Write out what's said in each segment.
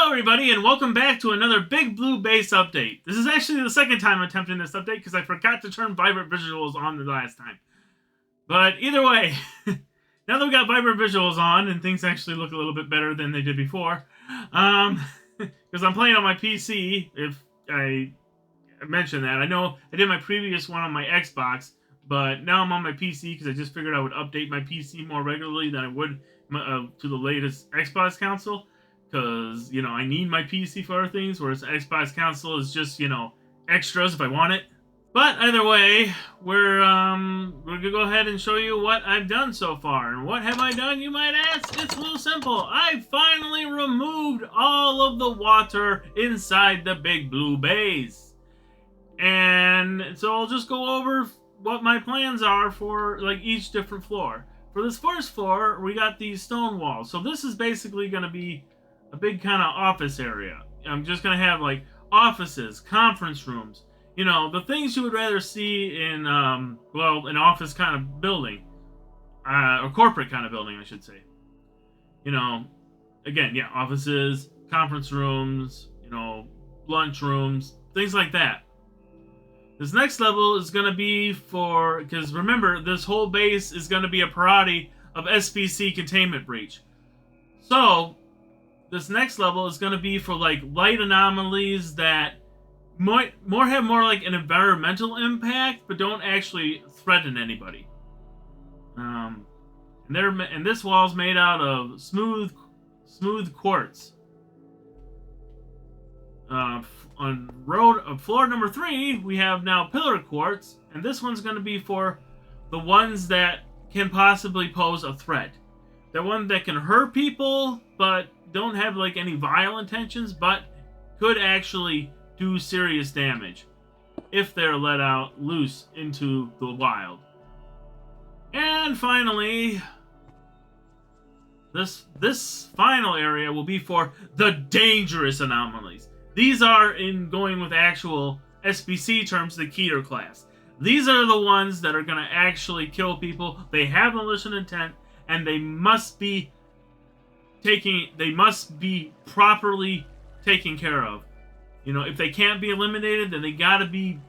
Hello everybody and welcome back to another Big Blue Base update. This is actually the second time attempting this update because I forgot to turn vibrant visuals on the last time. But either way, now that we got vibrant visuals on and things actually look a little bit better than they did before, because I'm playing on my PC, if I mentioned that. I know I did my previous one on my Xbox, but now I'm on my PC because I just figured I would update my PC more regularly than I would to the latest Xbox console. Because, I need my PC for other things, whereas Xbox console is just, extras if I want it. But either way, we're gonna go ahead and show you what I've done so far. And what have I done, you might ask? It's real simple. I finally removed all of the water inside the Big Blue Base. And so I'll just go over what my plans are for each different floor. For this first floor, we got these stone walls. So this is basically going to be a big kind of office area. I'm just going to have offices, conference rooms, the things you would rather see in, an office kind of building, or corporate kind of building, I should say. Again, yeah, offices, conference rooms, lunch rooms, things like that. This next level is going to be because remember, this whole base is going to be a parody of SPC Containment Breach. So, this next level is going to be for light anomalies that have more like an environmental impact, but don't actually threaten anybody. And this wall is made out of smooth quartz. On floor number 3, we have now pillar quartz, and this one's going to be for the ones that can possibly pose a threat. They're one that can hurt people, but don't have any vile intentions, but could actually do serious damage if they're let out loose into the wild. And finally, this final area will be for the dangerous anomalies. These are, in going with actual SPC terms, the Keter class. These are the ones that are going to actually kill people. They have malicious intent, and they must be properly taken care of. If they can't be eliminated, then they got to be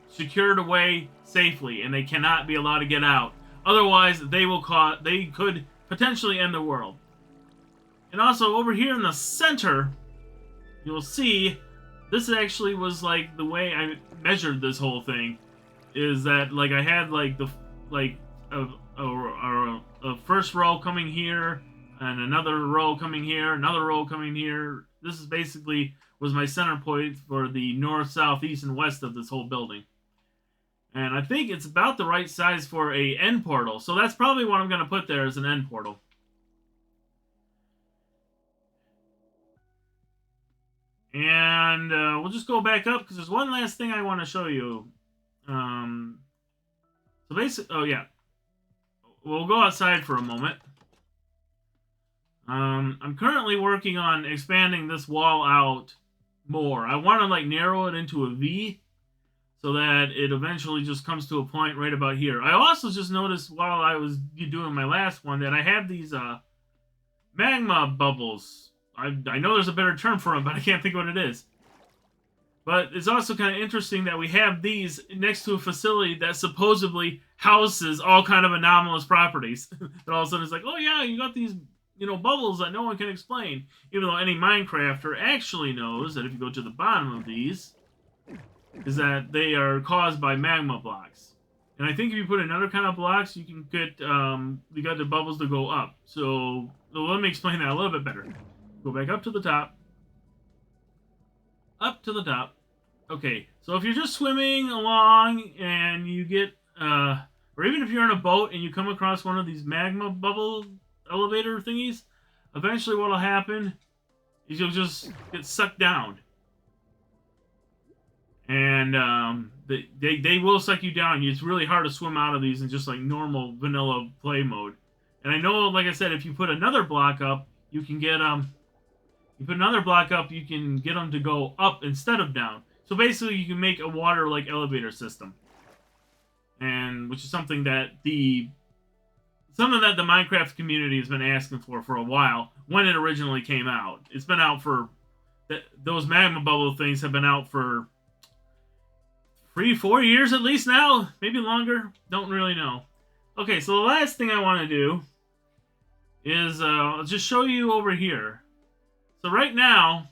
secured away safely, and they cannot be allowed to get out. Otherwise, they could potentially end the world. And also, over here in the center, you'll see, this actually was the way I measured this whole thing, is that I had a first row coming here, and another row coming here, another row coming here. This is basically was my center point for the north, south, east, and west of this whole building. And I think it's about the right size for a end portal, so that's probably what I'm going to put there as an end portal. And we'll just go back up because there's one last thing I want to show you. So basically, oh yeah, we'll go outside for a moment. I'm currently working on expanding this wall out more. I want to narrow it into a V so that it eventually just comes to a point right about here. I also just noticed while I was doing my last one that I have these magma bubbles. I know there's a better term for them, but I can't think what it is. But it's also kind of interesting that we have these next to a facility that supposedly houses all kind of anomalous properties. And all of a sudden it's oh yeah, you got these, bubbles that no one can explain. Even though any Minecrafter actually knows that if you go to the bottom of these, is that they are caused by magma blocks. And I think if you put another kind of blocks, you can get, you got the bubbles to go up. So let me explain that a little bit better. Go back up to the top. Up to the top. Okay, so if you're just swimming along and you get, or even if you're in a boat and you come across one of these magma bubble elevator thingies, eventually what'll happen is you'll just get sucked down. And they will suck you down. It's really hard to swim out of these in just normal vanilla play mode. And I know, like I said, if you put another block up, you can get you put another block up, you can get them to go up instead of down. So basically, you can make a water elevator system, and which is something that the Minecraft community has been asking for a while. when it originally came out. It's been out for those magma bubble things have been out for 3-4 years at least now, maybe longer. Don't really know. Okay, so the last thing I want to do is I'll just show you over here. So right now,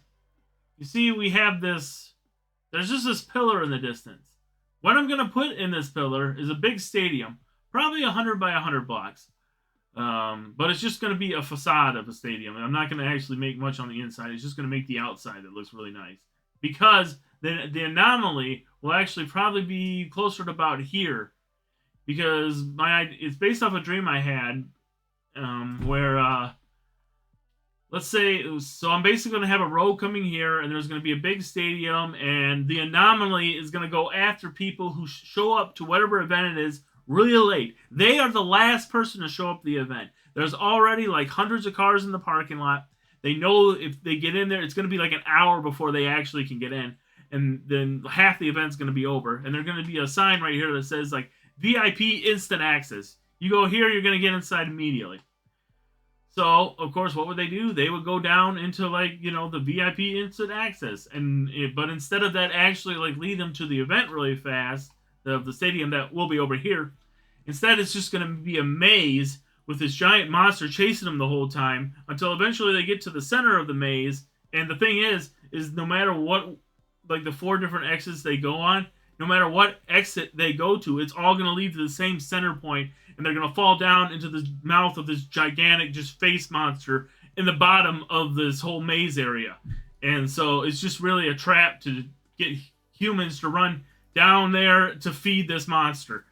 you see we have this. There's just this pillar in the distance. What I'm going to put in this pillar is a big stadium, probably 100 by 100 blocks. But it's just going to be a facade of a stadium. I'm not going to actually make much on the inside. It's just going to make the outside that looks really nice. Because the anomaly will actually probably be closer to about here. Because it's based off a dream I had where, let's say, so I'm basically going to have a road coming here, and there's going to be a big stadium, and the anomaly is going to go after people who show up to whatever event it is really late. They are the last person to show up to the event. There's already like hundreds of cars in the parking lot. They know if they get in there, it's going to be like an hour before they actually can get in. And then half the event's going to be over. And there's going to be a sign right here that says like VIP instant access. You go here, you're going to get inside immediately. So, of course, what would they do? They would go down into like, you know, the VIP instant access. But instead of that actually like lead them to the event really fast, the stadium that will be over here, instead it's just going to be a maze with this giant monster chasing them the whole time until eventually they get to the center of the maze. And the thing is no matter what, like the 4 different exits they go on, no matter what exit they go to, it's all going to lead to the same center point, and they're going to fall down into the mouth of this gigantic just face monster in the bottom of this whole maze area. And so it's just really a trap to get humans to run down there to feed this monster.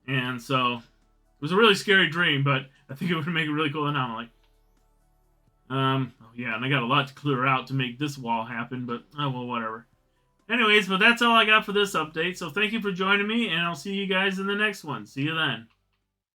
And so it was a really scary dream, but I think it would make a really cool anomaly. Yeah, and I got a lot to clear out to make this wall happen, but oh well, whatever. Anyways, but that's all I got for this update, so thank you for joining me, and I'll see you guys in the next one. See you then.